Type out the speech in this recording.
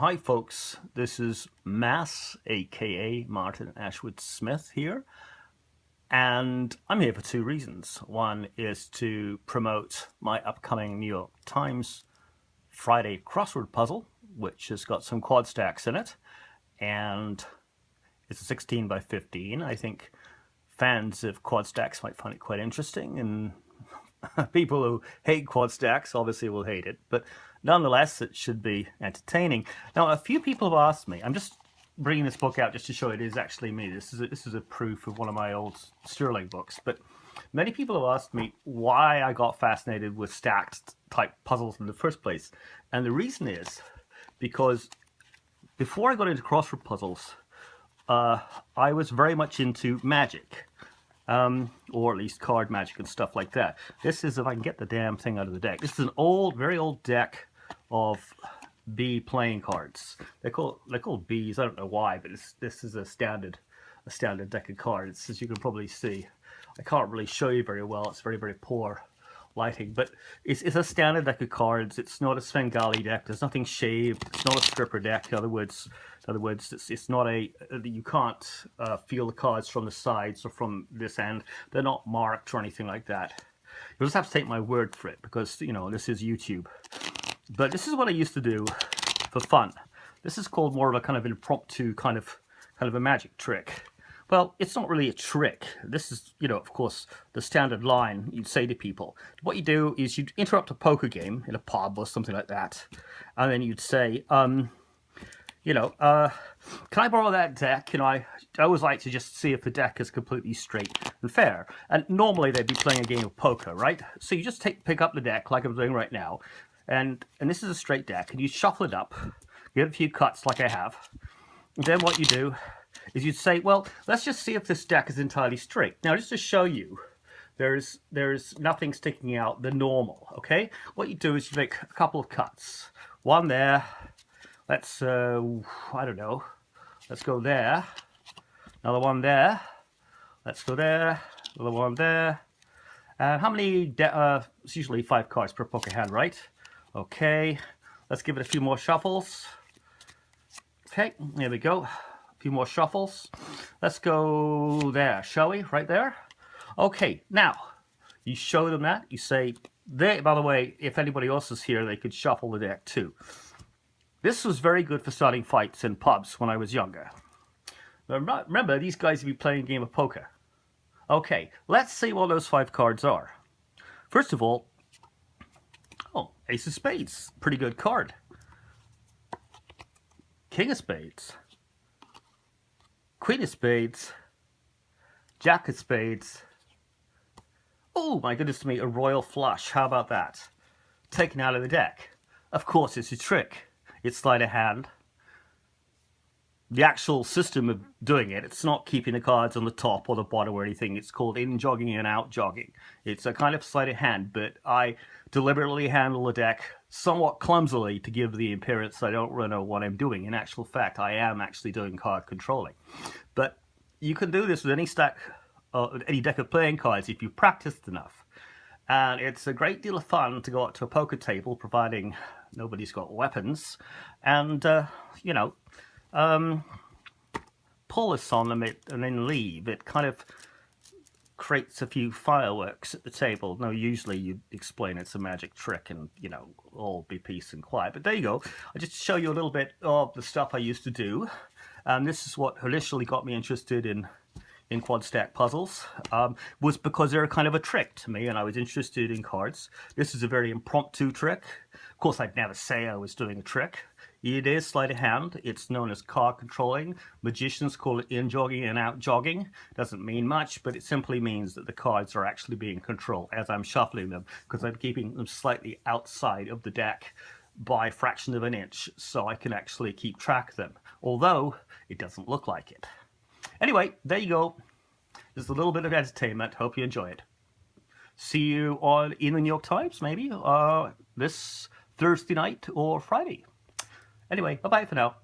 Hi folks, this is Mass, aka Martin Ashwood-Smith here, and I'm here for two reasons. One is to promote my upcoming New York Times Friday crossword puzzle, which has got some quad stacks in it, and it's a 16 by 15. I think fans of quad stacks might find it quite interesting, and people who hate quad stacks obviously will hate it, but nonetheless it should be entertaining. Now, a few people have asked me, I'm just bringing this book out just to show it is actually me. This is a proof of one of my old Sterling books, but many people have asked me why I got fascinated with stacked type puzzles in the first place. And the reason is because before I got into crossword puzzles, I was very much into magic. Or at least card magic and stuff like that. This is, if I can get the damn thing out of the deck, this is an old, very old deck of B playing cards. They're called Bs. I don't know why, but this is a standard deck of cards, as you can probably see. I can't really show you very well. It's very, very poor lighting, but it's a standard deck of cards. It's not a Svengali deck. There's nothing shaved. It's not a stripper deck. In other words, it's not you can't feel the cards from the sides or from this end. They're not marked or anything like that. You'll just have to take my word for it because, you know, this is YouTube. But this is what I used to do for fun. This is called more of a kind of impromptu kind of a magic trick. Well, it's not really a trick. This is, you know, of course, the standard line you'd say to people. What you do is you'd interrupt a poker game in a pub or something like that, and then you'd say, you know, can I borrow that deck? You know, I always like to just see if the deck is completely straight and fair. And normally they'd be playing a game of poker, right? So you just pick up the deck like I'm doing right now, and this is a straight deck, and you shuffle it up, give it a few cuts like I have, and then what you do is you'd say, well, let's just see if this deck is entirely straight. Now, just to show you, there's nothing sticking out the normal, okay? What you do is you make a couple of cuts. One there, let's, I don't know, let's go there. Another one there, let's go there, another one there. And how many, it's usually 5 cards per poker hand, right? Okay, let's give it a few more shuffles. Okay, there we go. Few more shuffles. Let's go there, shall we? Right there. Okay, now you show them that. You say, by the way, if anybody else is here, they could shuffle the deck too. This was very good for starting fights in pubs when I was younger. Remember, these guys would be playing a game of poker. Okay, let's see what those 5 cards are. First of all, oh, Ace of Spades, pretty good card. King of Spades. Queen of Spades, Jack of Spades. Oh my goodness me, a royal flush. How about that? Taken out of the deck. Of course, it's a trick. It's sleight of hand. The actual system of doing it, it's not keeping the cards on the top or the bottom or anything. It's called in jogging and out jogging. It's a kind of sleight of hand, but I deliberately handle the deck somewhat clumsily to give the appearance I don't really know what I'm doing. In actual fact, I am actually doing card controlling. But you can do this with any stack, any deck of playing cards if you practiced enough. And it's a great deal of fun to go out to a poker table, providing nobody's got weapons, and, you know, pull this on them and then leave. It kind of creates a few fireworks at the table. Now, usually you explain it's a magic trick and, you know, all be peace and quiet. But there you go. I just show you a little bit of the stuff I used to do. And this is what initially got me interested in quad stack puzzles, was because they're kind of a trick to me and I was interested in cards. This is a very impromptu trick. Of course, I'd never say I was doing a trick. It is sleight of hand. It's known as card controlling. Magicians call it in jogging and out jogging. Doesn't mean much, but it simply means that the cards are actually being controlled as I'm shuffling them, because I'm keeping them slightly outside of the deck by a fraction of an inch, so I can actually keep track of them, although it doesn't look like it. Anyway, there you go. Just a little bit of entertainment. Hope you enjoy it. See you in the New York Times, maybe, this Thursday night or Friday. Anyway, bye-bye for now.